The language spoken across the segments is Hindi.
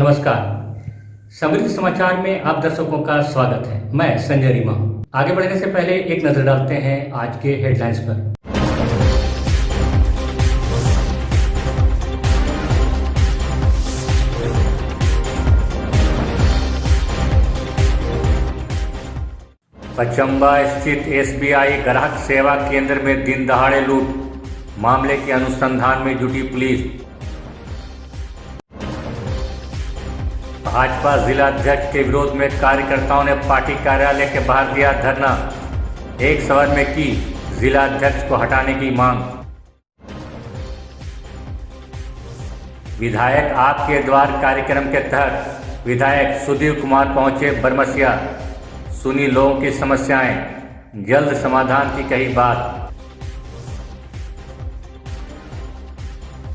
नमस्कार। समृद्धि समाचार में आप दर्शकों का स्वागत है। मैं संजय रीमा। आगे बढ़ने से पहले एक नजर डालते हैं आज के हेडलाइंस पर। पचम्बा स्थित एसबीआई ग्राहक सेवा केंद्र में दिन दहाड़े लूट, मामले के अनुसंधान में जुटी पुलिस। भाजपा जिला अध्यक्ष के विरोध में कार्यकर्ताओं ने पार्टी कार्यालय के बाहर दिया धरना। एक सवाल में की जिला अध्यक्ष को हटाने की मांग। विधायक आपके द्वार कार्यक्रम के तहत विधायक सुधीर कुमार पहुंचे बरमसिया, सुनी लोगों की समस्याएं, जल्द समाधान की कही बात।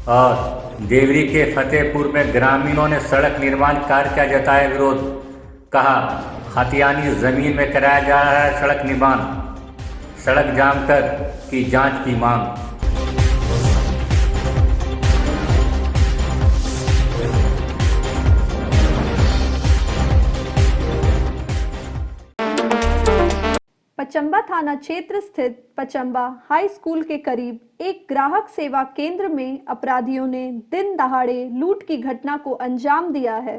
और देवरी के फतेहपुर में ग्रामीणों ने सड़क निर्माण कार्य का जताया विरोध। कहा खतियानी जमीन में कराया जा रहा है सड़क निर्माण, सड़क जाम कर की जांच की मांग। पचम्बा थाना क्षेत्र स्थित पचम्बा हाई स्कूल के करीब एक ग्राहक सेवा केंद्र में अपराधियों ने दिन दहाड़े लूट की घटना को अंजाम दिया है।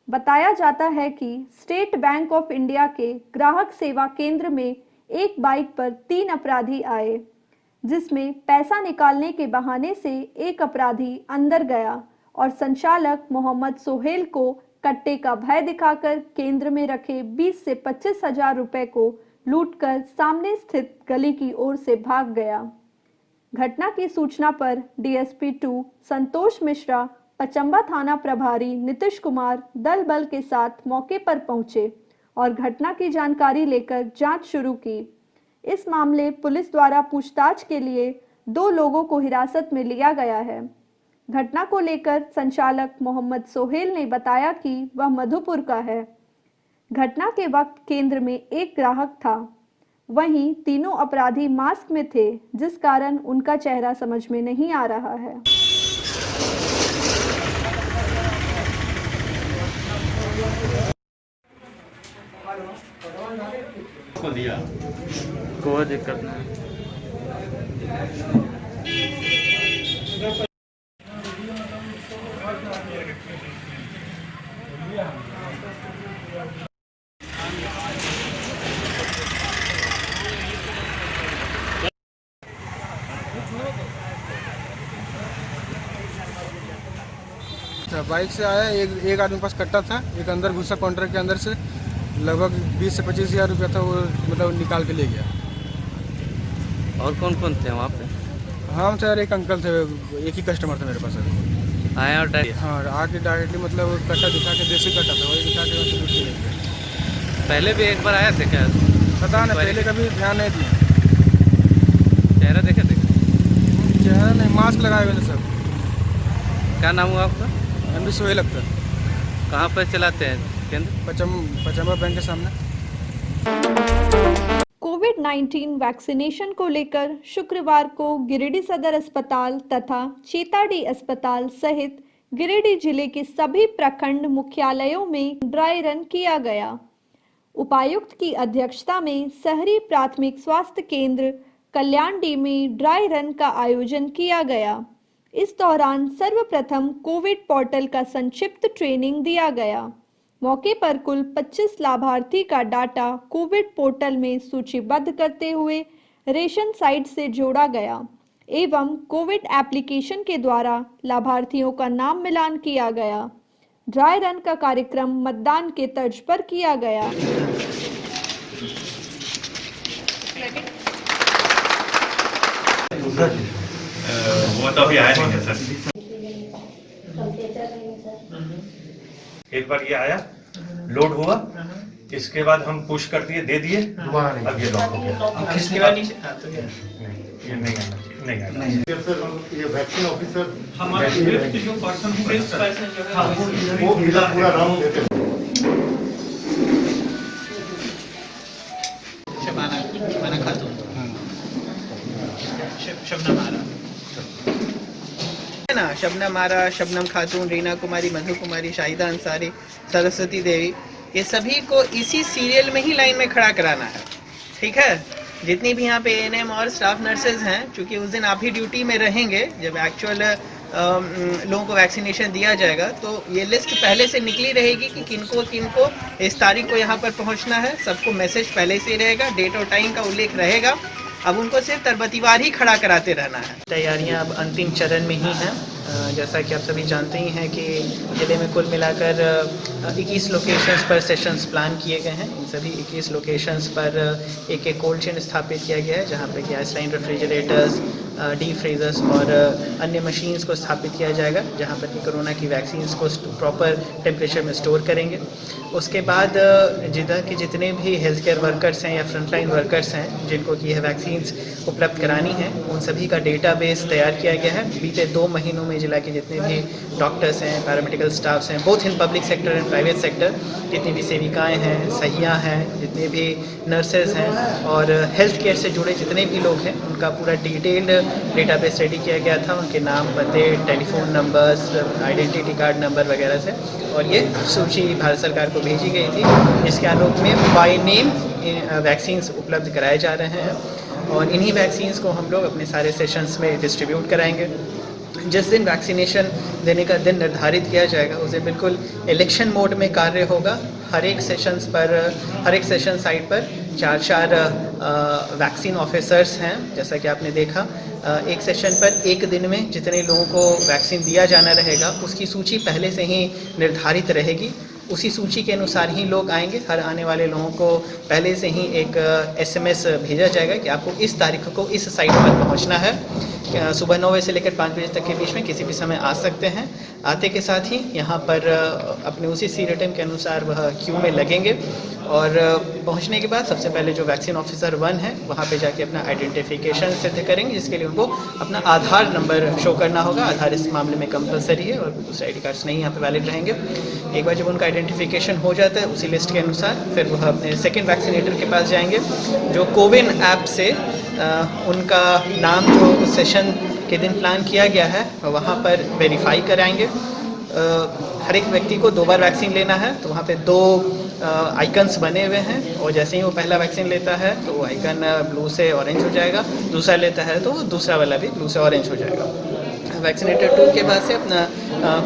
बताया जाता है कि स्टेट बैंक ऑफ इंडिया के ग्राहक सेवा केंद्र में एक बाइक पर 3 अपराधी आए, जिसमें पैसा निकालने के बहाने से एक अपराधी अंदर गया और संचालक मोहम्मद सोहेल को कट्टे का भय दिखाकर केंद्र में रखे 20 से 25 हजार रुपए को लूटकर सामने स्थित गली की ओर से भाग गया। घटना की सूचना पर डीएसपी 2 संतोष मिश्रा, पचम्बा थाना प्रभारी नीतीश कुमार दल बल के साथ मौके पर पहुंचे और घटना की जानकारी लेकर जांच शुरू की। इस मामले पुलिस द्वारा पूछताछ के लिए 2 लोगों को हिरासत में लिया गया है। घटना को लेकर संचालक मोहम्मद सोहेल ने बताया कि वह मधुपुर का है। घटना के वक्त केंद्र में एक ग्राहक था। वहीं तीनों अपराधी मास्क में थे, जिस कारण उनका चेहरा समझ में नहीं आ रहा है। कोई दिक्कत नहीं। बाइक से आया, एक आदमी के पास कट्टा था, एक अंदर घुसा काउंटर के अंदर से लगभग 20 से 25 हज़ार रुपया था, वो मतलब निकाल के ले गया। और कौन कौन थे वहाँ पे? हम सर एक अंकल थे, एक ही कस्टमर था मेरे पास सर। आए और हाँ, आके डायरेक्टली मतलब कट्टा दिखा के, देसी कट्टा था, वही दिखा के वहाँ से लूट के ले गया। पहले भी एक बार आए थे क्या? पता नहीं, पहले कभी ध्यान नहीं दिया। चेहरा देखे थे? चेहरा नहीं, मास्क लगाए हुए थे सब। क्या नाम हुआ आपका? एमडी सोहेल अख्तर। कहाँ पर चलाते हैं केंद्र? पचम्बा बैंक के सामने। कोविड-19 वैक्सीनेशन को लेकर शुक्रवार को गिरिडीह सदर अस्पताल तथा चेताडी अस्पताल सहित गिरिडीह जिले के सभी प्रखंड मुख्यालयों में ड्राई रन किया गया। उपायुक्त की अध्यक्षता में शहरी प्राथमिक स्वास्थ्य केंद्र कल्याणडी में ड्राई रन का आयोजन किया गया। इस दौरान सर्वप्रथम कोविड पोर्टल का संक्षिप्त ट्रेनिंग दिया गया। मौके पर कुल 25 लाभार्थी का डाटा कोविड पोर्टल में सूचीबद्ध करते हुए रेशन साइट से जोड़ा गया एवं कोविड एप्लीकेशन के द्वारा लाभार्थियों का नाम मिलान किया गया। ड्राई रन का कार्यक्रम मतदान के तर्ज पर किया गया। वो तो अभी आया नहीं है सर। एक बार ये आया, लोड हुआ, इसके बाद हम पुश कर दिए, दे दिए, अब ये लॉक हो गया। ये नहीं आना चाहिए, नहीं आना चाहिए। ये वैक्सीन ऑफिसर हमारे जो पर्सन वो पूरा राउंड देते हैं। शबाना खातून शबनम आरा है ना, शबनम आरा, शबनम खातून, रीना कुमारी, मधु कुमारी, शाहिदा अंसारी, सरस्वती देवी, ये सभी को इसी सीरियल में ही लाइन में खड़ा कराना है। ठीक है, जितनी भी यहाँ पे एएनएम और स्टाफ नर्सेज हैं, चूँकि उस दिन आप ही ड्यूटी में रहेंगे, जब एक्चुअल लोगों को वैक्सीनेशन दिया जाएगा तो ये लिस्ट पहले से निकली रहेगी कि किनको किनको इस तारीख को यहाँ पर पहुँचना है। सबको मैसेज पहले से ही रहेगा, डेट और टाइम का उल्लेख रहेगा। अब उनको सिर्फ तरबतीवार ही खड़ा कराते रहना है। तैयारियां अब अंतिम चरण में ही हैं। जैसा कि आप सभी जानते ही हैं कि ज़िले में कुल मिलाकर 21 लोकेशंस पर सेशंस प्लान किए गए हैं। इन सभी 21 लोकेशंस पर एक कोल्ड चेन स्थापित किया गया है, जहां पर gas line, refrigerators, deep freezers और अन्य मशीन्स को स्थापित किया जाएगा, जहां पर कि कोरोना की वैक्सीन्स को प्रॉपर टेम्परेचर में स्टोर करेंगे। उसके बाद जितने भी हेल्थ केयर वर्कर्स हैं या फ्रंटलाइन वर्कर्स हैं जिनको कि यह वैक्सीन्स उपलब्ध करानी है, उन सभी का डेटाबेस तैयार किया गया है। बीते 2 महीनों में जिला के जितने भी डॉक्टर्स हैं, पैरामेडिकल स्टाफ्स हैं, both in public sector and private sector, जितनी भी सेविकाएं हैं, सहियाँ हैं, जितने भी नर्सेज हैं और हेल्थ केयर से जुड़े जितने भी लोग हैं, उनका पूरा डिटेल्ड डेटाबेस रेडी किया गया था, उनके नाम, पते, telephone numbers, identity card number वगैरह से। और ये सूची भारत सरकार को भेजी गई थी, जिसके आलोक में बाय नेम वैक्सीन्स उपलब्ध कराए जा रहे हैं और इन्हीं वैक्सीन्स को हम लोग अपने सारे सेशंस में डिस्ट्रीब्यूट कराएंगे। जिस दिन वैक्सीनेशन देने का दिन निर्धारित किया जाएगा उस दिन बिल्कुल इलेक्शन मोड में कार्य होगा। हर एक सेशन साइट पर 4 वैक्सीन ऑफिसर्स हैं। जैसा कि आपने देखा, एक सेशन पर एक दिन में जितने लोगों को वैक्सीन दिया जाना रहेगा उसकी सूची पहले से ही निर्धारित रहेगी। उसी सूची के अनुसार ही लोग आएंगे। हर आने वाले लोगों को पहले से ही एक SMS भेजा जाएगा कि आपको इस तारीख को इस साइट पर पहुंचना है। सुबह 9 बजे से लेकर 5 बजे तक के बीच में किसी भी समय आ सकते हैं। आते के साथ ही यहाँ पर अपने उसी सीरियल टाइम के अनुसार वह क्यू में लगेंगे और पहुँचने के बाद सबसे पहले जो वैक्सीन ऑफिसर 1 है वहाँ पे जाके अपना आइडेंटिफिकेशन सिद्ध करेंगे, जिसके लिए उनको अपना आधार नंबर शो करना होगा। आधार इस मामले में कंपलसरी है और दूसरे ID कार्ड्स नहीं यहाँ पे वैलिड रहेंगे। एक बार जब उनका आइडेंटिफिकेशन हो जाता है उसी लिस्ट के अनुसार फिर वह अपने सेकेंड वैक्सीनेटर के पास जाएंगे, जो कोविन ऐप से उनका नाम जो उस सेशन के दिन प्लान किया गया है वहाँ पर वेरीफाई कराएंगे। हर एक व्यक्ति को 2 बार वैक्सीन लेना है, तो वहाँ पे 2 आइकन्स बने हुए हैं और जैसे ही वो पहला वैक्सीन लेता है तो वो आइकन ब्लू से ऑरेंज हो जाएगा, दूसरा लेता है तो दूसरा वाला भी ब्लू से ऑरेंज हो जाएगा। वैक्सीनेटर 2 के बाद से अपना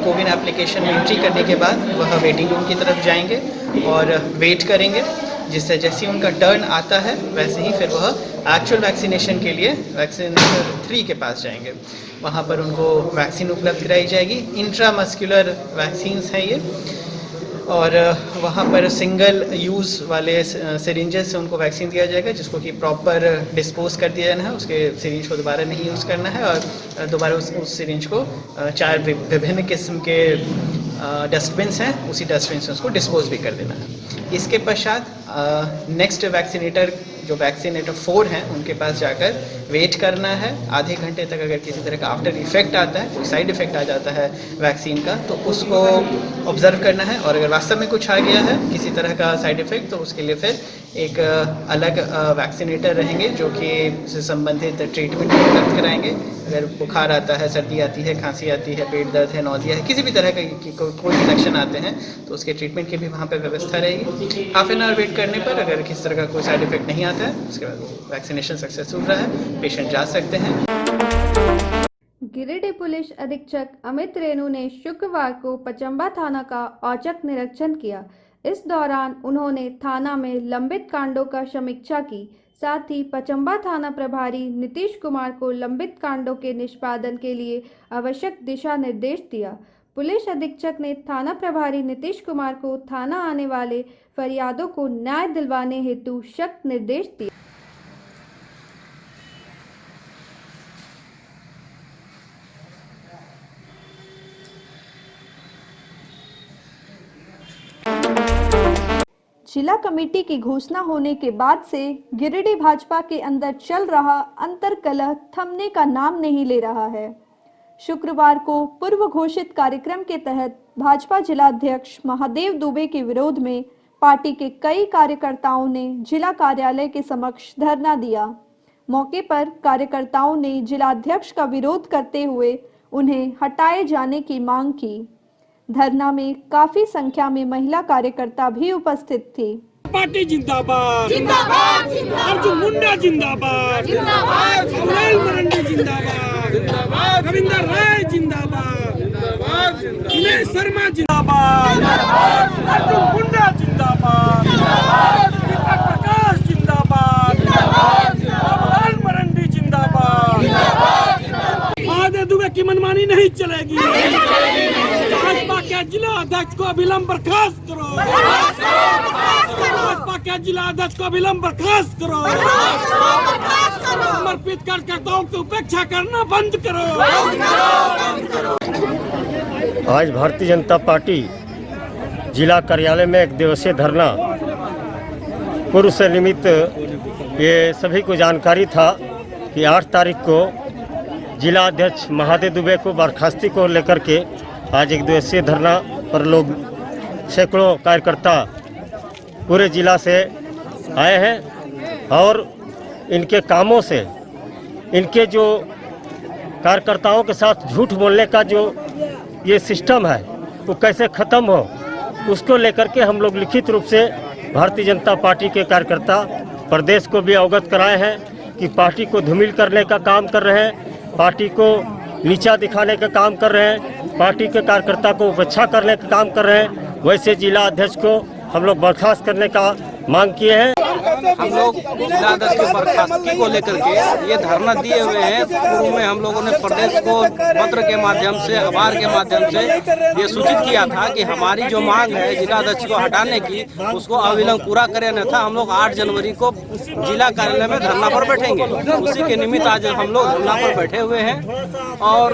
कोविन एप्लीकेशन में एंट्री करने के बाद वह वेटिंग रूम की तरफ जाएंगे और वेट करेंगे, जिससे जैसे ही उनका टर्न आता है वैसे ही फिर वह एक्चुअल वैक्सीनेशन के लिए वैक्सीनेटर 3 के पास जाएंगे। वहाँ पर उनको वैक्सीन उपलब्ध कराई जाएगी। इंट्रामस्कुलर वैक्सीन्स हैं ये, और वहाँ पर सिंगल यूज़ वाले सिरिंजेस से उनको वैक्सीन दिया जाएगा, जिसको कि प्रॉपर डिस्पोज कर दिया जाना है। उसके सिरिंज को दोबारा नहीं यूज़ करना है और दोबारा उस सिरिंज को 4 विभिन्न किस्म के डस्टबिन्स हैं, उसी डस्टबिन से उसको डिस्पोज भी कर देना है। इसके पश्चात नेक्स्ट वैक्सीनेटर जो वैक्सीनेटर 4 हैं उनके पास जाकर वेट करना है। आधे घंटे तक अगर किसी तरह का आफ्टर इफेक्ट आता है, कोई साइड इफेक्ट आ जाता है वैक्सीन का, तो उसको ऑब्जर्व करना है और अगर वास्तव में कुछ आ गया है किसी तरह का साइड इफेक्ट तो उसके लिए फिर एक अलग वैक्सीनेटर रहेंगे जो कि उससे संबंधित ट्रीटमेंट उपलब्ध कराएंगे। अगर बुखार आता है, सर्दी आती है, खांसी आती है, पेट दर्द है, नौजिया है, किसी भी तरह का कोई भी लक्षण आते हैं तो उसके ट्रीटमेंट की भी वहाँ पर व्यवस्था रहेगी। हाफ एन आवर वेट करने पर अगर किसी तरह का कोई साइड इफेक्ट नहीं आता है उसके बाद वैक्सीनेशन सक्सेसफुल रहा है, पेशेंट जा सकते हैं। गिरिडीह पुलिस अधीक्षक अमित रेणु ने शुक्रवार को पचम्बा थाना का औचक निरीक्षण किया। इस दौरान उन्होंने थाना में लंबित कांडों का समीक्षा की, साथ ही पचम्बा थाना प्रभारी नीतीश कुमार को लंबित कांडों के निष्पादन के लिए आवश्यक दिशा निर्देश दिया। पुलिस अधीक्षक ने थाना प्रभारी नीतीश कुमार को थाना आने वाले फरियादों को न्याय दिलवाने हेतु सख्त निर्देश दिए। जिला कमेटी की घोषणा होने के बाद से गिरिडीह भाजपा के अंदर चल रहा अंतर्कलह थमने का नाम नहीं ले रहा है। शुक्रवार को पूर्व घोषित कार्यक्रम के तहत भाजपा जिलाध्यक्ष महादेव दुबे के विरोध में पार्टी के कई कार्यकर्ताओं ने जिला कार्यालय के समक्ष धरना दिया। मौके पर कार्यकर्ताओं ने जिलाध्यक्ष का विरोध करते हुए उन्हें हटाए जाने की मांग की। धरना में काफी संख्या में महिला कार्यकर्ता भी उपस्थित थी। पार्टी जिंदाबाद जिंदाबाद अर्जुन मुंडा जिंदाबाद जिंदाबाद कमलेश मरंडी जिंदाबाद जिंदाबाद रविंदर राय जिंदाबाद जिंदाबाद दिनेश शर्मा जिंदाबाद अर्जुन मुंडा जिंदाबाद दीपक प्रकाश जिंदाबाद कमलेश मरंडी जिंदाबाद महादेव दुबे की मनमानी नहीं चलेगी। भाजपा के जिला अध्यक्ष को अविलंब बर्खास्त करो। भाजपा के जिला अध्यक्ष को अविलंब बर्खास्त करो। समर्पित कार्यकर्ताओं की उपेक्षा करना बंद करो। आज भारतीय जनता पार्टी जिला कार्यालय में एक दिवसीय धरना पूर्व से निमित्त ये सभी को जानकारी था कि 8 तारीख को जिला अध्यक्ष महादेव दुबे को बर्खास्ती को लेकर के आज एक दिवसीय धरना पर लोग सैकड़ों कार्यकर्ता पूरे जिला से आए हैं और इनके कामों से, इनके जो कार्यकर्ताओं के साथ झूठ बोलने का जो ये सिस्टम है वो कैसे ख़त्म हो, उसको लेकर के हम लोग लिखित रूप से भारतीय जनता पार्टी के कार्यकर्ता प्रदेश को भी अवगत कराए हैं कि पार्टी को धूमिल करने का काम कर रहे हैं, पार्टी को नीचा दिखाने का काम कर रहे हैं, पार्टी के कार्यकर्ता को उपेक्षा करने का काम कर रहे हैं। वैसे जिला अध्यक्ष को हम लोग बर्खास्त करने का मांग किए हैं। हम लोग जिला अध्यक्ष की बर्खास्तगी को लेकर के ये धरना दिए हुए हैं। पूर्व में हम लोगों ने प्रदेश को पत्र के माध्यम से, अखबार के माध्यम से ये सूचित किया था कि हमारी जो मांग है जिला अध्यक्ष को हटाने की, उसको अविलंब पूरा करें, अन्यथा हम लोग 8 जनवरी को जिला कार्यालय में धरना पर बैठेंगे। उसी के निमित्त आज हम लोग धरना पर बैठे हुए हैं। और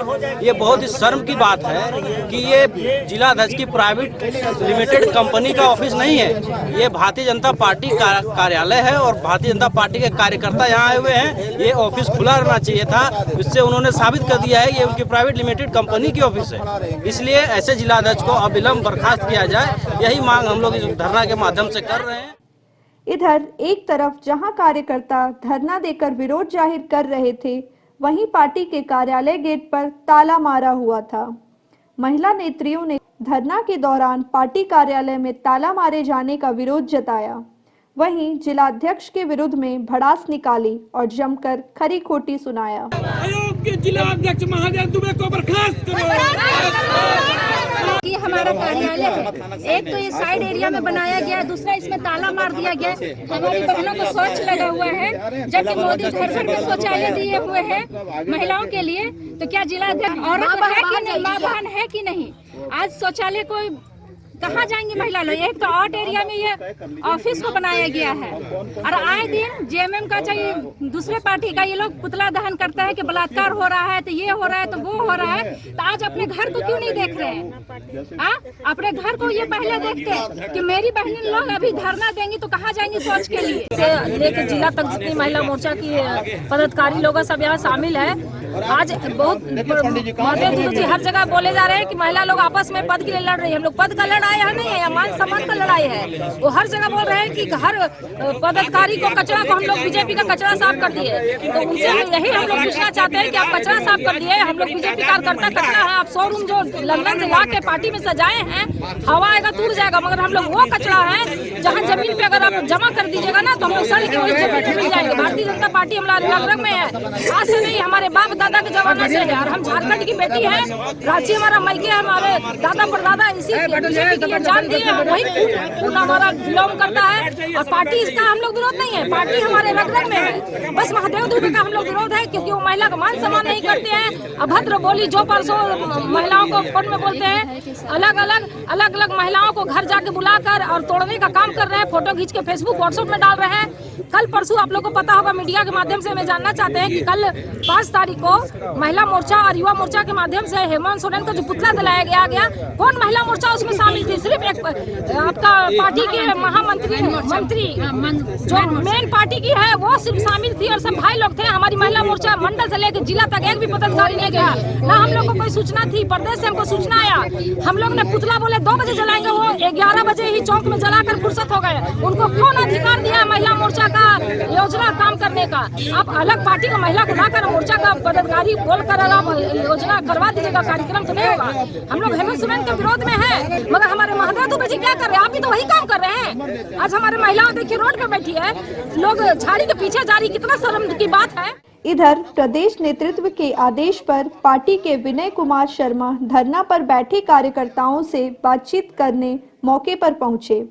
ये बहुत ही शर्म की बात है कि ये जिला अध्यक्ष की प्राइवेट लिमिटेड कंपनी का ऑफिस नहीं है, ये भारतीय जनता पार्टी कार्यालय है और भारतीय जनता पार्टी के कार्यकर्ता यहाँ आए हुए हैं। ये ऑफिस खुला रहना चाहिए था, इससे उन्होंने साबित कर दिया है ये उनकी प्राइवेट लिमिटेड कंपनी की ऑफिस है। इसलिए ऐसे जिला अध्यक्ष को अविलंब बर्खास्त किया जाए, यही मांग हम लोग इस धरना के माध्यम से कर रहे हैं। इधर एक तरफ जहां कार्यकर्ता धरना देकर विरोध जाहिर कर रहे थे, वहीं पार्टी के कार्यालय गेट पर ताला मारा हुआ था। महिला नेत्रियों ने धरना के दौरान पार्टी कार्यालय में ताला मारे जाने का विरोध जताया। वहीं जिला अध्यक्ष के विरुद्ध में भड़ास निकाली और जमकर खरी खोटी सुनाया। आयोग के जिला अध्यक्ष महादेव दुबे को बर्खास्त करो। ये हमारा कार्यालय है, एक तो ये साइड एरिया में बनाया गया है, दूसरा इसमें ताला मार दिया गया है। हमारी बहनों को शौच लगा हुआ है, जबकि मोदी घर घर में शौचालय दिए हुए हैं महिलाओं के लिए। तो क्या जिला अध्यक्ष औरत है कि नहीं, माँ बहन है कि नहीं? आज शौचालय को कहाँ जाएंगी महिला लोग? एक तो आउट एरिया में ये ऑफिस को बनाया गया है और आए दिन जेएमएम का चाहिए दूसरे पार्टी का ये लोग पुतला दहन करता है कि बलात्कार हो रहा है, तो ये हो रहा है, तो वो हो रहा है। तो आज अपने घर को क्यों नहीं देख रहे हैं? अपने घर को ये पहले देखते कि मेरी बहनी लोग अभी धरना देंगी तो कहाँ जाएंगी सोच के लिए। से लेकर जिला तक जितनी महिला मोर्चा की पदाधिकारी लोग सब यहाँ शामिल है। आज बहुत महादेव जी हर जगह बोले जा रहे हैं कि महिला लोग आपस में पद के लिए लड़ रही है। हम लोग पद का लड़ाई है नहीं है, मान सम्मान का लड़ाई है। वो हर जगह बोल रहे हैं कि हर पदाधिकारी को कचरा को हम लोग बीजेपी का कचरा साफ कर दिए। तो उनसे यही हम लोग पूछना चाहते हैं कि आप कचरा साफ कर दिए, हम लोग बीजेपी कार्यकर्ता कचरा है। आप शोरूम जो लंदन से ला के पार्टी में सजाए हैं, हवा आएगा टूट जाएगा, मगर हम लोग वो कचरा है जहाँ जमीन पे अगर आप जमा कर दीजिएगा ना तो हम लोग सड़ के वही जमीन मिल जाएंगे। भारतीय जनता पार्टी हमारा रग में है, आज से नहीं, हमारे बाप दादा के जमाना से है। और हम झारखंड की बेटी है, रांची हमारा मैके है, हमारे दादा परदादा इसी बीजेपी के जान दिए, वही खून हमारा बिलोंग करता है। और पार्टी इसका हम लोग विरोध नहीं है, पार्टी हमारे रग रग में है। बस महादेव दुबे का हम लोग विरोध है क्योंकि वो महिला का मान सम्मान नहीं करते हैं। अभद्र बोली जो परसों महिलाओं को फोन में बोलते हैं, अलग अलग महिलाओं को घर जाके बुलाकर और तोड़ने का काम कर रहे हैं, फोटो खींच के फेसबुक व्हाट्सएप में डाल रहे हैं। कल परसों आप लोग को पता होगा, मीडिया के माध्यम से हमें जानना चाहते हैं कि कल 5 तारीख को महिला मोर्चा और युवा मोर्चा के माध्यम से हेमंत सोरेन का जो पुतला दिलाया गया, कौन महिला मोर्चा उसमें शामिल मिली थी, सिर्फ एक आपका पार्टी के महामंत्री मंत्री जो मेन पार्टी की है वो सिर्फ शामिल थी और सब भाई लोग थे। हमारी महिला मोर्चा मंडल से लेकर जिला तक एक भी पदाधिकारी नहीं गया, ना हम लोग को कोई सूचना थी। प्रदेश से हमको सूचना आया, हम लोग ने पुतला बोले 2 बजे जलाएंगे, वो 11 बजे ही चौक में जलाकर फुर्सत हो गए। उनको कौन अधिकार दिया महिला मोर्चा का योजना काम करने का? आप अलग पार्टी का महिला को लाकर मोर्चा का पदाधिकारी बोलकर आप योजना करवा दीजिएगा, कार्यक्रम तो नहीं होगा। हम लोग हेमंत सोरेन के विरोध में है, मगर हमारे महादेव दुबे जी क्या कर रहे हैं? आप भी तो वही काम कर रहे हैं। आज हमारे महिलाओं देखिए रोड पे बैठी है, लोग झाड़ी के पीछे जा रही, कितना शर्म की बात है। इधर प्रदेश नेतृत्व के आदेश पर पार्टी के विनय कुमार शर्मा धरना पर बैठे कार्यकर्ताओं से बातचीत करने मौके पर पहुंचे।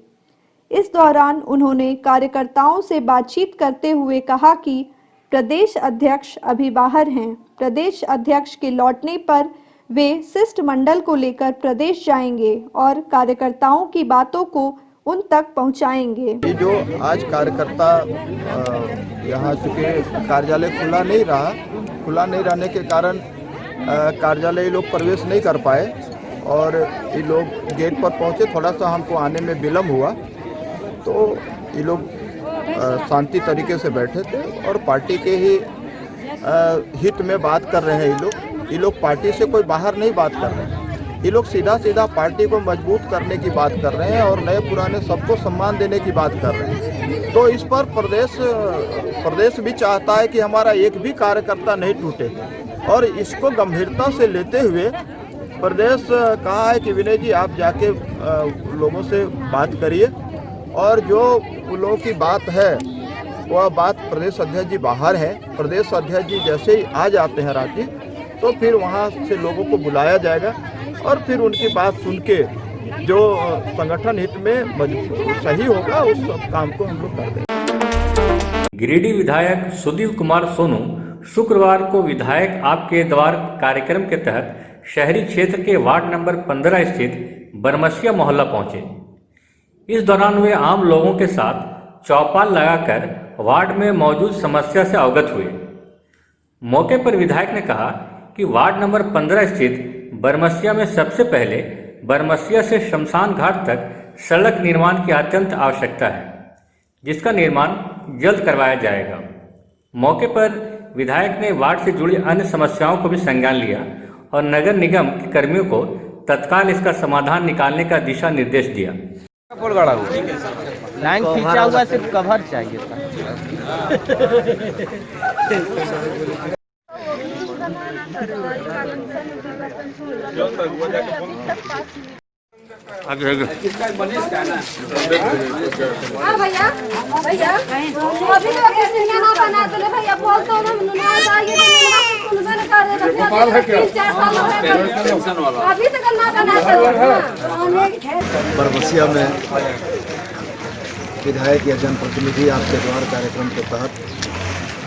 इस दौरान उन्होंने कार्यकर्ताओं से बातचीत करते हुए कहा कि प्रदेश अध्यक्ष अभी बाहर हैं। प्रदेश अध्यक्ष के लौटने पर वे शिष्टमंडल को लेकर प्रदेश जाएंगे और कार्यकर्ताओं की बातों को उन तक पहुंचाएंगे। ये जो आज कार्यकर्ता यहाँ चूँकि कार्यालय खुला नहीं रहने के कारण कार्यालय लोग प्रवेश नहीं कर पाए और ये लोग गेट पर पहुँचे, थोड़ा सा हमको आने में विलम्ब हुआ, तो ये लोग शांति तरीके से बैठे थे और पार्टी के ही हित में बात कर रहे हैं। ये लोग पार्टी से कोई बाहर नहीं बात कर रहे हैं, ये लोग सीधा पार्टी को मजबूत करने की बात कर रहे हैं और नए पुराने सबको सम्मान देने की बात कर रहे हैं। तो इस पर प्रदेश भी चाहता है कि हमारा एक भी कार्यकर्ता नहीं टूटे और इसको गंभीरता से लेते हुए प्रदेश कहा है कि विनय जी आप जाके लोगों से बात करिए और जो लोगों की बात है वह बात प्रदेश अध्यक्ष जी बाहर है। प्रदेश अध्यक्ष जी जैसे ही आ जाते हैं रांची तो फिर वहाँ से लोगों को बुलाया जाएगा और फिर उनकी बात सुन के जो संगठन हित में सही होगा उस सब काम को हम लोग कर देंगे। गिरिडीह विधायक सुदीप कुमार सोनू शुक्रवार को विधायक आपके द्वार कार्यक्रम के तहत शहरी क्षेत्र के वार्ड नंबर 15 स्थित बरमसिया मोहल्ला पहुंचे। इस दौरान वे आम लोगों के साथ चौपाल लगाकर वार्ड में मौजूद समस्या से अवगत हुए। मौके पर विधायक ने कहा कि वार्ड नंबर 15 स्थित बरमसिया में सबसे पहले बरमसिया से शमशान घाट तक सड़क निर्माण की अत्यंत आवश्यकता है, जिसका निर्माण जल्द करवाया जाएगा। मौके पर विधायक ने वार्ड से जुड़ी अन्य समस्याओं को भी संज्ञान लिया और नगर निगम के कर्मियों को तत्काल इसका समाधान निकालने का दिशा निर्देश दिया। लाइन खींचा हुआ सिर्फ कवर चाहिए था। आगे आगे भैया भैया अभी तो किसी ने ना बना तो भैया बोल तो हम ना चाहिए तो सुनबे कर रहे गोपाल है क्या अभी तक ना बना बरमसिया में विधायक या जनप्रतिनिधि आपके द्वार कार्यक्रम के तहत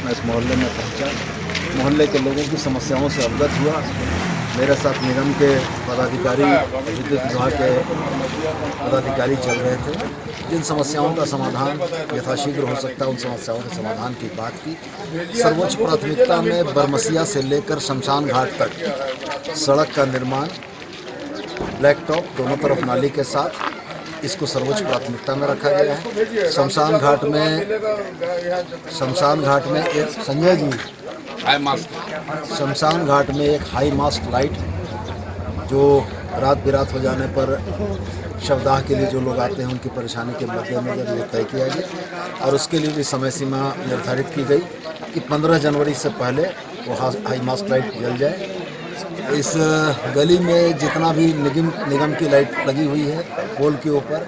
मैं इस मोहल्ले में पहुंचा, मोहल्ले के लोगों की समस्याओं से अवगत हुआ। मेरे साथ निगम के पदाधिकारी, विद्युत विभाग के पदाधिकारी चल रहे थे। जिन समस्याओं का समाधान यथाशीघ्र हो सकता है उन समस्याओं के समाधान की बात की। सर्वोच्च प्राथमिकता में बरमसिया से लेकर शमशान घाट तक सड़क का निर्माण, ब्लैक टॉप दोनों तरफ नाली के साथ, इसको सर्वोच्च प्राथमिकता में रखा गया है। शमशान घाट में एक संजय जी शमशान घाट में एक हाई मास्ट लाइट जो रात बिरात हो जाने पर शवदाह के लिए जो लोग आते हैं उनकी परेशानी के मद्देनजर ये तय किया गया और उसके लिए भी समय सीमा निर्धारित की गई कि 15 जनवरी से पहले वो हाई मास्ट लाइट जल जाए। इस गली में जितना भी निगम की लाइट लगी हुई है पोल के ऊपर,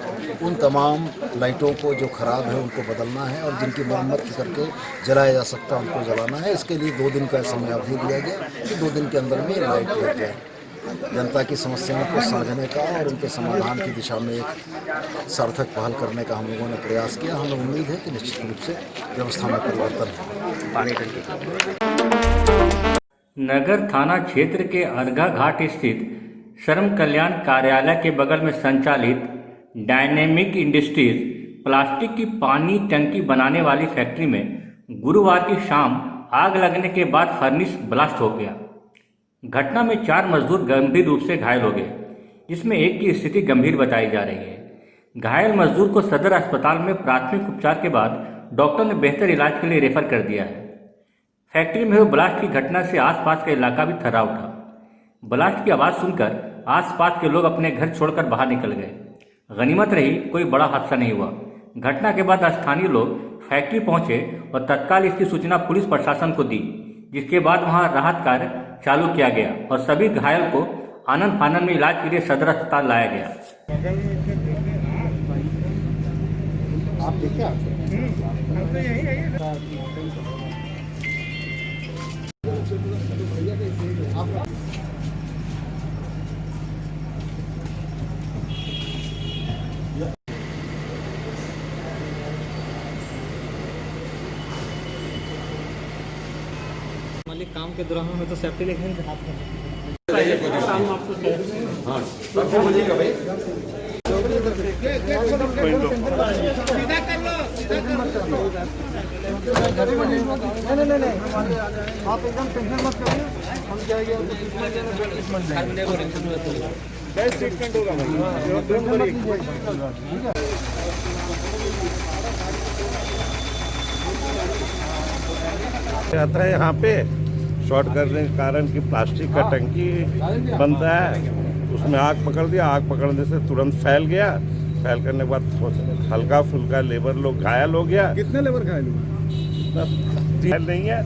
उन तमाम लाइटों को जो ख़राब है उनको बदलना है और जिनकी मरम्मत करके जलाया जा सकता है उनको जलाना है। इसके लिए 2 दिन का समय अवधि दिया गया कि 2 दिन के अंदर में लाइट लग जाए। जनता की समस्याओं को समझने का और उनके समाधान की दिशा में एक सार्थक पहल करने का हम लोगों ने प्रयास किया। हमें उम्मीद है कि निश्चित रूप से व्यवस्था में परिवर्तन होगा। नगर थाना क्षेत्र के अर्घा घाट स्थित श्रम कल्याण कार्यालय के बगल में संचालित डायनेमिक इंडस्ट्रीज प्लास्टिक की पानी टंकी बनाने वाली फैक्ट्री में गुरुवार की शाम आग लगने के बाद फर्नेस ब्लास्ट हो गया। घटना में 4 मजदूर गंभीर रूप से घायल हो गए। जिसमें एक की स्थिति गंभीर बताई जा रही है। घायल मजदूर को सदर अस्पताल में प्राथमिक उपचार के बाद डॉक्टर ने बेहतर इलाज के लिए रेफर कर दिया है। फैक्ट्री में हुए ब्लास्ट की घटना से आसपास का इलाका भी थर्रा उठा। ब्लास्ट की आवाज़ सुनकर आसपास के लोग अपने घर छोड़कर बाहर निकल गए। गनीमत रही कोई बड़ा हादसा नहीं हुआ। घटना के बाद स्थानीय लोग फैक्ट्री पहुंचे और तत्काल इसकी सूचना पुलिस प्रशासन को दी, जिसके बाद वहां राहत कार्य चालू किया गया और सभी घायल को आनंद फानन में इलाज के लिए सदर अस्पताल लाया गया। आप देखिए मालिक काम के दौरान हमें तो सेफ्टी लेके से हाथ आप एकदम टेंशन मत करिए, हम जाएंगे बेस्ट ट्रीटमेंट होगा आता है यहाँ पे शॉर्ट करने के कारण कि प्लास्टिक का टंकी बनता है, उसमें आग पकड़ दिया। आग पकड़ने से तुरंत फैल गया। फैल करने के बाद हल्का फुल्का लेबर लोग घायल हो गया। कितने लेबर घायल हुए? घायल नहीं है,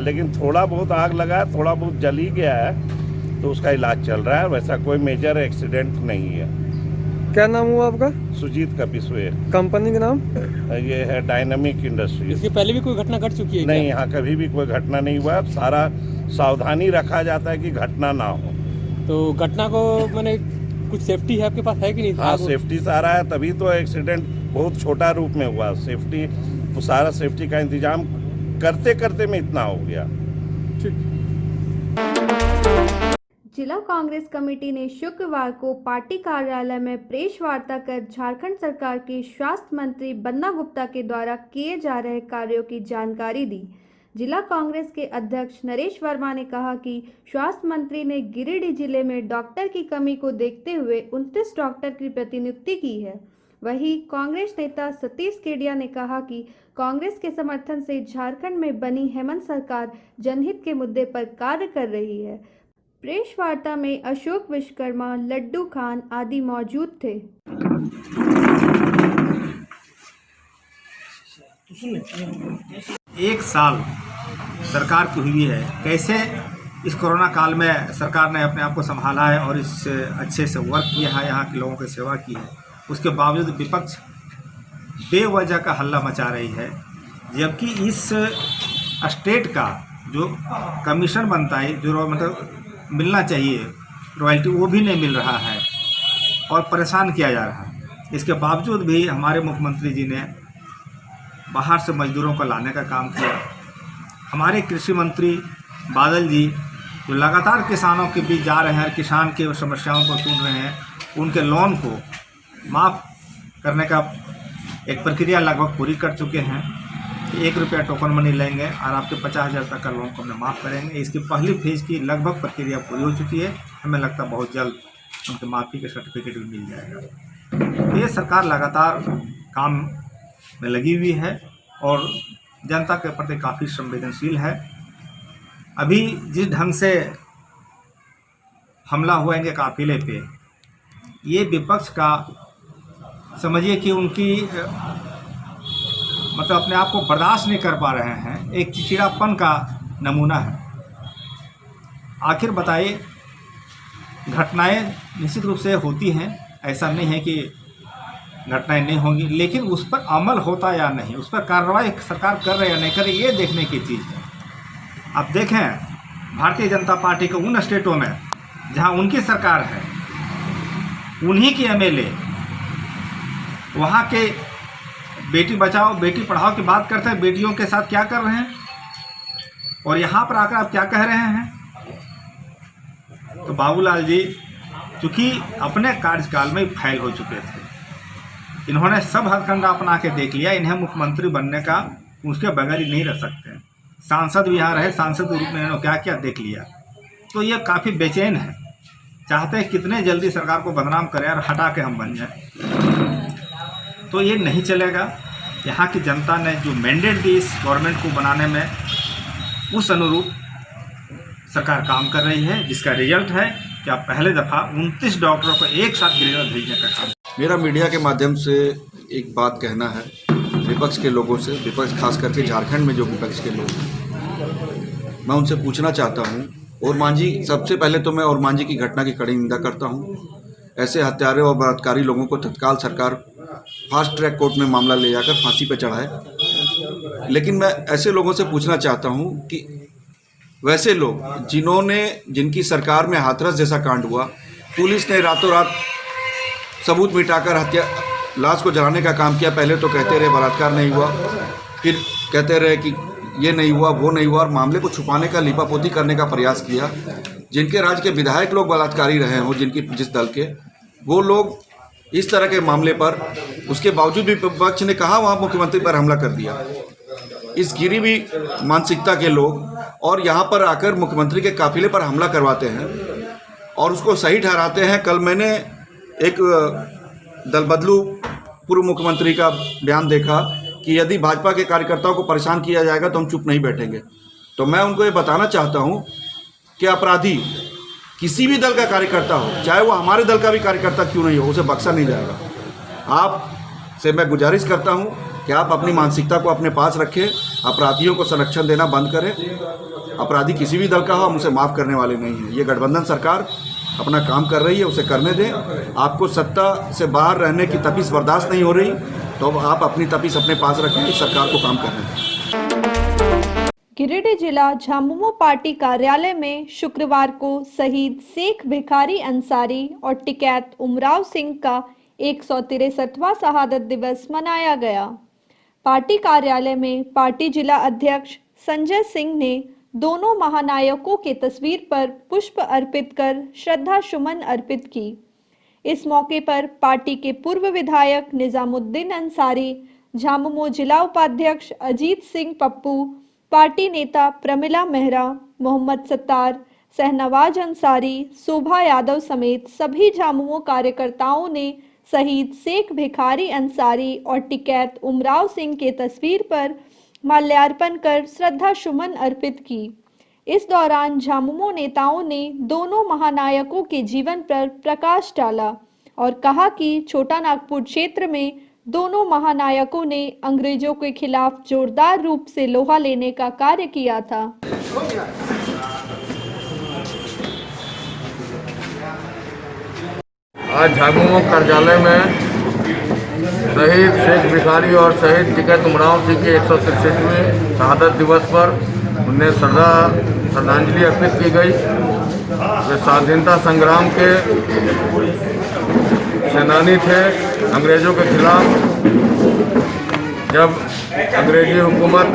लेकिन थोड़ा बहुत आग लगा है, थोड़ा बहुत जल ही गया है, तो उसका इलाज चल रहा है। वैसा कोई मेजर एक्सीडेंट नहीं है। क्या नाम हुआ आपका? सुजीत कपिसवे। कंपनी का नाम? ये है डायनामिक इंडस्ट्री। इसके पहले भी कोई घटना घट चुकी है? नहीं, यहाँ कभी भी कोई घटना नहीं हुआ। सारा सावधानी रखा जाता है कि घटना ना हो। तो घटना को मैंने कुछ सेफ्टी है आपके पास है कि नहीं? हाँ, सेफ्टी सारा है, तभी तो एक्सीडेंट बहुत छोटा रूप में हुआ। सेफ्टी सारा सेफ्टी का इंतजाम करते करते में इतना हो गया। जिला कांग्रेस कमेटी ने शुक्रवार को पार्टी कार्यालय में प्रेस वार्ता कर झारखंड सरकार के स्वास्थ्य मंत्री बन्ना गुप्ता के द्वारा किए जा रहे कार्यों की जानकारी दी। जिला कांग्रेस के अध्यक्ष नरेश वर्मा ने कहा कि स्वास्थ्य मंत्री ने गिरिडीह जिले में डॉक्टर की कमी को देखते हुए 29 डॉक्टर की प्रतिनियुक्ति की है। वहीं कांग्रेस नेता सतीश केडिया ने कहा कि कांग्रेस के समर्थन से झारखंड में बनी हेमंत सरकार जनहित के मुद्दे पर कार्य कर रही है। प्रेस वार्ता में अशोक विश्वकर्मा, लड्डू खान आदि मौजूद थे। एक साल सरकार की हुई है, कैसे इस कोरोना काल में सरकार ने अपने आप को संभाला है और इस अच्छे से वर्क किया है, यहाँ के लोगों की सेवा की है। उसके बावजूद विपक्ष बेवजह का हल्ला मचा रही है, जबकि इस स्टेट का जो कमीशन बनता है, जो मतलब मिलना चाहिए रॉयल्टी, वो भी नहीं मिल रहा है और परेशान किया जा रहा है। इसके बावजूद भी हमारे मुख्यमंत्री जी ने बाहर से मजदूरों को लाने का काम किया। हमारे कृषि मंत्री बादल जी जो लगातार किसानों के बीच जा रहे हैं, किसान की समस्याओं को सुन रहे हैं, उनके लोन को माफ़ करने का एक प्रक्रिया लगभग पूरी कर चुके हैं। 1 रुपया टोकन मनी लेंगे और आपके 50,000 तक का लोन को हमने माफ़ करेंगे। इसकी पहली फेज की लगभग प्रक्रिया पूरी हो चुकी है। हमें लगता है बहुत जल्द उनके माफ़ी के सर्टिफिकेट भी मिल जाएगा। ये सरकार लगातार काम में लगी हुई है और जनता के प्रति काफ़ी संवेदनशील है। अभी जिस ढंग से हमला हुआ इनके काफिले पे, ये विपक्ष का समझिए कि उनकी मतलब अपने आप को बर्दाश्त नहीं कर पा रहे हैं, एक चिड़चिड़ापन का नमूना है। आखिर बताइए, घटनाएं निश्चित रूप से होती हैं, ऐसा नहीं है कि घटनाएं नहीं होंगी, लेकिन उस पर अमल होता या नहीं, उस पर कार्रवाई सरकार कर रही या नहीं कर रही, ये देखने की चीज़ है। अब देखें भारतीय जनता पार्टी के उन स्टेटों में जहां उनकी सरकार है, उन्हीं के एमएलए वहां के बेटी बचाओ बेटी पढ़ाओ की बात करते हैं, बेटियों के साथ क्या कर रहे हैं, और यहाँ पर आकर आप क्या कह रहे हैं। तो बाबूलाल जी चूँकि अपने कार्यकाल में फैल हो चुके थे, इन्होंने सब हथकंडा अपना के देख लिया। इन्हें मुख्यमंत्री बनने का उसके बगैर ही नहीं रह सकते। सांसद भी यहाँ रहे, सांसद के रूप में इन्होंने क्या क्या देख लिया। तो ये काफ़ी बेचैन है, चाहते हैं कितने जल्दी सरकार को बदनाम करें और हटा के हम बन जाएं। तो ये नहीं चलेगा। यहाँ की जनता ने जो मैंडेट दी इस गवर्नमेंट को बनाने में, उस अनुरूप सरकार काम कर रही है, जिसका रिजल्ट है कि आप पहले दफ़ा 29 डॉक्टरों को एक साथ गिरफ्तार भेजने का काम। मेरा मीडिया के माध्यम से एक बात कहना है विपक्ष के लोगों से, विपक्ष खास करके झारखंड में जो विपक्ष के लोग हैं, मैं उनसे पूछना चाहता हूं, ओरमान जी, सबसे पहले तो मैं ओरमान जी की घटना की कड़ी निंदा करता हूं। ऐसे हत्यारे और बलात्कारी लोगों को तत्काल सरकार फास्ट ट्रैक कोर्ट में मामला ले जाकर फांसी पर चढ़ाए। लेकिन मैं ऐसे लोगों से पूछना चाहता हूं कि वैसे लोग जिनकी सरकार में हाथरस जैसा कांड हुआ, पुलिस ने रातों रात सबूत मिटाकर लाश को जलाने का काम किया। पहले तो कहते रहे बलात्कार नहीं हुआ, फिर कहते रहे कि ये नहीं हुआ, वो नहीं हुआ, और मामले को छुपाने का, लिपापोती करने का प्रयास किया। जिनके राज्य के विधायक लोग बलात्कारी रहे हों, जिस दल के, वो लोग इस तरह के मामले पर, उसके बावजूद भी विपक्ष ने कहा वहाँ मुख्यमंत्री पर हमला कर दिया। इस गिरी भी मानसिकता के लोग और यहाँ पर आकर मुख्यमंत्री के काफिले पर हमला करवाते हैं और उसको सही ठहराते हैं। कल मैंने एक दल बदलू पूर्व मुख्यमंत्री का बयान देखा कि यदि भाजपा के कार्यकर्ताओं को परेशान किया जाएगा तो हम चुप नहीं बैठेंगे। तो मैं उनको ये बताना चाहता हूँ कि अपराधी किसी भी दल का कार्यकर्ता हो, चाहे वो हमारे दल का भी कार्यकर्ता क्यों नहीं हो, उसे बख्शा नहीं जाएगा। आपसे मैं गुजारिश करता हूँ कि आप अपनी मानसिकता को अपने पास रखें, अपराधियों को संरक्षण देना बंद करें। अपराधी किसी भी दल का हो, हम उसे माफ़ करने वाले नहीं हैं। ये गठबंधन सरकार अपना काम कर रही है, उसे करने दें। आपको सत्ता से बाहर रहने की तपिश बर्दाश्त नहीं हो रही, तो आप अपनी तपिश अपने पास रखें, इस सरकार को काम करने दें। गिरिडीह जिला झामुमो पार्टी कार्यालय में शुक्रवार को शहीद शेख भिखारी अंसारी और टिकैत उमराव सिंह का 163वां शहादत दिवस मनाया गया। पार्टी कार्यालय में पार्टी जिला अध्यक्ष संजय सिंह ने दोनों महानायकों के तस्वीर पर पुष्प अर्पित कर श्रद्धा सुमन अर्पित की। इस मौके पर पार्टी के पूर्व विधायक निजामुद्दीन अंसारी, झामुमो जिला उपाध्यक्ष अजीत सिंह पप्पू, पार्टी नेता प्रमिला मेहरा, मोहम्मद सत्तार, शहनवाज अंसारी, शोभा यादव समेत सभी झामुमो कार्यकर्ताओं ने शहीद शेख भिखारी अंसारी और टिकैत उमराव सिंह के तस्वीर पर माल्यार्पण कर श्रद्धा सुमन अर्पित की। इस दौरान झामुमो नेताओं ने दोनों महानायकों के जीवन पर प्रकाश डाला और कहा कि छोटा नागपुर क्षेत्र में दोनों महानायकों ने अंग्रेजों के खिलाफ जोरदार रूप से लोहा लेने का कार्य किया था। आज झामुमो कार्यालय में शहीद शेख भिखारी और शहीद टिकैत उमराव सिंह के 163वें शहादत दिवस पर उन्हें श्रद्धांजलि अर्पित की गई। वे स्वाधीनता संग्राम के सेनानी थे। अंग्रेजों के खिलाफ जब अंग्रेजी हुकूमत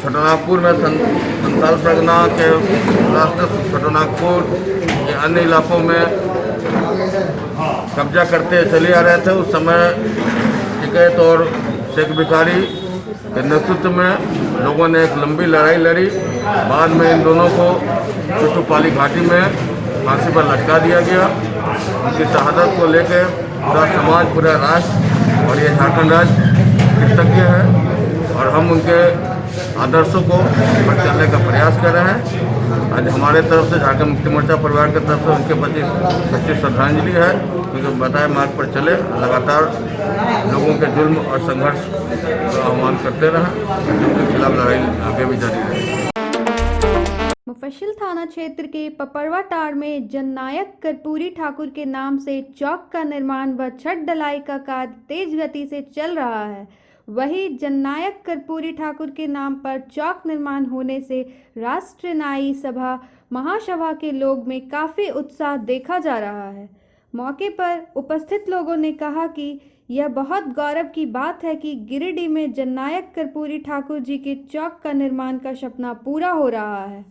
छोटानागपुर में संथाल परगना के रास्ते छोटानागपुर के अन्य इलाकों में कब्जा करते चले आ रहे थे, उस समय टिकैत और शेख भिखारी के नेतृत्व में लोगों ने एक लंबी लड़ाई लड़ी। बाद में इन दोनों को चुटुपाली घाटी में फांसी पर लटका दिया गया। उनकी शहादत को लेकर पूरा समाज, पूरा राष्ट्र और ये झारखंड राज्य कृतज्ञ है और हम उनके आदर्शों को पर चलने का प्रयास कर रहे हैं। आज हमारे तरफ से झारखंड मुक्ति मोर्चा परिवार की तरफ से उनके प्रति सच्ची श्रद्धांजलि है, क्योंकि बताए मार्ग पर चले, लगातार लोगों के जुल्म और संघर्ष का आह्वान करते रहें, उनके खिलाफ लड़ाई आगे भी जारी रहे। मुफस्सिल थाना क्षेत्र के पपरवाटार में जननायक कर्पूरी ठाकुर के नाम से चौक का निर्माण व छत ढलाई का कार्य तेज गति से चल रहा है। वहीं जननायक कर्पूरी ठाकुर के नाम पर चौक निर्माण होने से राष्ट्रीय न्यायी सभा महासभा के लोग में काफ़ी उत्साह देखा जा रहा है। मौके पर उपस्थित लोगों ने कहा कि यह बहुत गौरव की बात है कि गिरिडीह में जननायक कर्पूरी ठाकुर जी के चौक का निर्माण का सपना पूरा हो रहा है।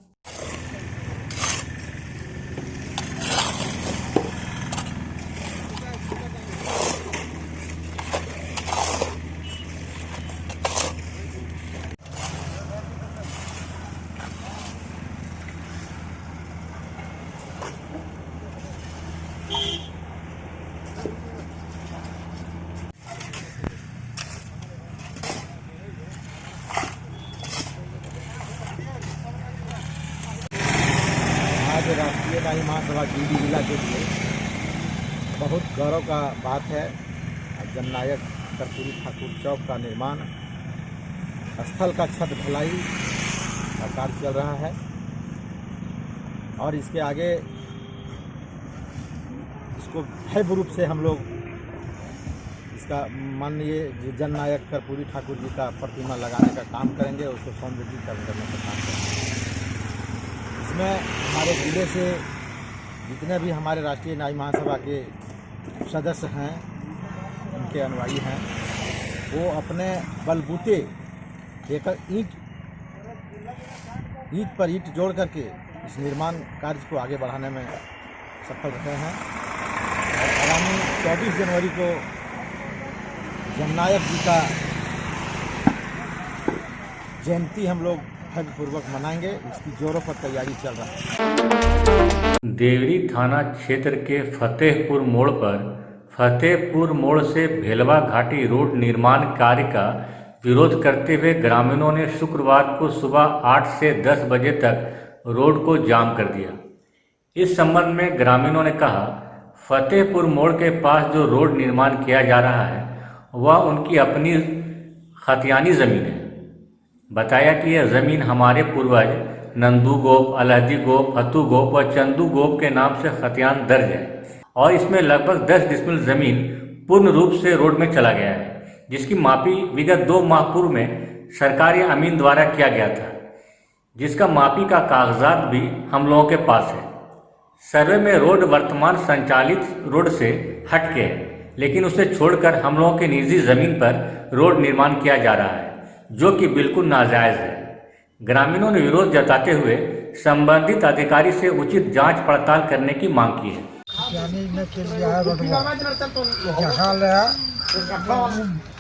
नाई महासभा गिरिडीह जिला के लिए बहुत गौरव का बात है। जननायक कर्पूरी ठाकुर चौक का निर्माण स्थल का छत ढलाई का कार्य चल रहा है और इसके आगे इसको भव्य रूप से हम लोग इसका माननीय जननायक कर्पूरी ठाकुर जी का प्रतिमा लगाने का काम करेंगे, उसको सौंदर्यीकरण करने का काम करेंगे। इसमें हमारे जिले से जितने भी हमारे राष्ट्रीय नाई महासभा के सदस्य हैं, उनके अनुयायी हैं, वो अपने बलबूते देकर ईंट पर ईंट जोड़ करके इस निर्माण कार्य को आगे बढ़ाने में सफल रहे हैं। और आगामी 24 जनवरी को जननायक जी का जयंती हम लोग भव्यपूर्वक मनाएंगे, इसकी जोरों पर तैयारी चल रहा है। देवरी थाना क्षेत्र के फतेहपुर मोड़ पर फतेहपुर मोड़ से भेलवा घाटी रोड निर्माण कार्य का विरोध करते हुए ग्रामीणों ने शुक्रवार को सुबह 8 से 10 बजे तक रोड को जाम कर दिया। इस संबंध में ग्रामीणों ने कहा, फतेहपुर मोड़ के पास जो रोड निर्माण किया जा रहा है वह उनकी अपनी खतियानी ज़मीन है। बताया कि यह ज़मीन हमारे पूर्वज नंदू गोप, अलहदी गोप, फतू गोप व चंदू गोप के नाम से खतियान दर्ज है और इसमें लगभग 10 डिसमिल ज़मीन पूर्ण रूप से रोड में चला गया है, जिसकी मापी विगत 2 माह पूर्व में सरकारी अमीन द्वारा किया गया था, जिसका मापी का कागजात भी हम लोगों के पास है। सर्वे में रोड वर्तमान संचालित रोड से हटके है, लेकिन उसे छोड़कर हम लोगों के निजी ज़मीन पर रोड निर्माण किया जा रहा है, जो कि बिल्कुल नाजायज़ है। ग्रामीणों ने विरोध जताते हुए संबंधित अधिकारी से उचित जांच पड़ताल करने की मांग की है।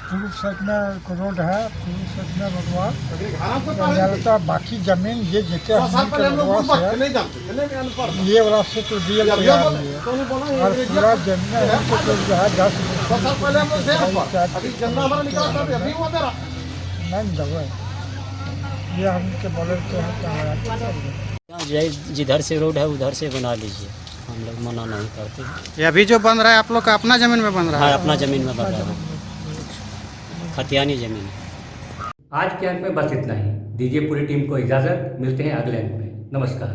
पूर्व साइड में रोड है, पूर्व साइड में रोडवा बाकी जमीन ये जितने ये वाला से तो दिया तैयार नहीं है और पूरा जमीन है तो जो है 10 नहीं दबा ये हमके बोले तो जिधर से रोड है उधर से बना लीजिए, हम लोग मना नहीं करते। ये अभी जो बन रहा है आप लोग का अपना जमीन में बन रहा है? अपना जमीन में बन रहा है, खतियानी जमीन। आज के अंक में बस इतना ही। दीजिए पूरी टीम को इजाज़त, मिलते हैं अगले अंक में। नमस्कार।